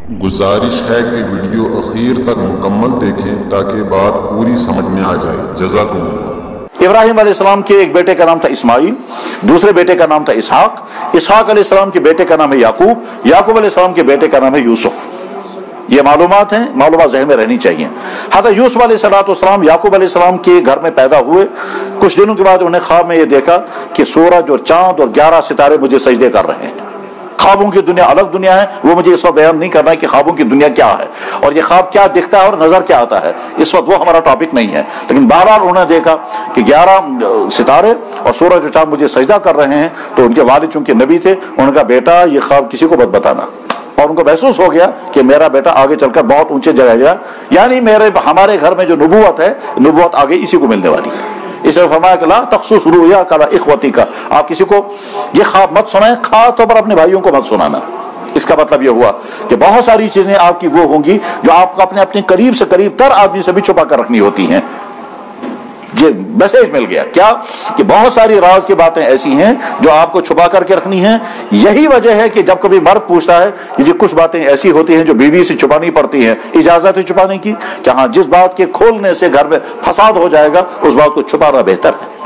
गुजारिश है कि वीडियो आखिर तक मुकम्मल देखें ताकि बात पूरी समझ में आ जाए। जज़ाकुमुल्लाह। इब्राहिम अलैहिस्सलाम के एक बेटे का नाम था इस्माइल, दूसरे बेटे का नाम था इसहाक, इसहाक अलैहिस्सलाम के बेटे का नाम है याकूब, याकूब अलैहिस्सलाम के बेटे का नाम है यूसुफ। ये मालूमात हैं, मालूमात ज़हन में रहनी चाहिए। हज़रत यूसुफ अलैहिस्सलाम याकूब अलैहिस्सलाम के घर में पैदा हुए। कुछ दिनों के बाद उन्हें ख्वाब में ये देखा कि सूरज और चांद और 11 सितारे मुझे सजदे कर रहे हैं। ख्वाबों की दुनिया अलग दुनिया है, वो मुझे इस वक्त बयान नहीं करना है कि ख्वाबों की दुनिया क्या है और ये ख्वाब क्या दिखता है और नजर क्या आता है, इस वक्त वो हमारा टॉपिक नहीं है। लेकिन बहरहाल उन्होंने देखा कि 11 सितारे और सूरज और चांद मुझे सजदा कर रहे हैं। तो उनके वालिद चूंकि नबी थे, उनका बेटा ये ख्वाब किसी को मत बताना। और उनको महसूस हो गया कि मेरा बेटा आगे चलकर बहुत ऊंचे जगह गया, यानी हमारे घर में जो नबूवत है, नबूवत आगे इसी को मिलने वाली है। इसलिए फरमाया कि ला तख्सुस रुया का इख्वती का, आप किसी को ये ख्वाब मत सुनाएं, खास तौर पर अपने भाइयों को मत सुनाना। इसका मतलब यह हुआ कि बहुत सारी चीजें आपकी वो होंगी जो आपको अपने करीब से करीब तर आदमी से भी छुपा कर रखनी होती हैं। ये मैसेज मिल गया क्या कि बहुत सारी राज की बातें ऐसी हैं जो आपको छुपा करके रखनी है। यही वजह है कि जब कभी मर्द पूछता है कि कुछ बातें ऐसी होती हैं जो बीवी से छुपानी पड़ती हैं, इजाजत है छुपाने की, कि हाँ जिस बात के खोलने से घर में फसाद हो जाएगा उस बात को छुपाना बेहतर है।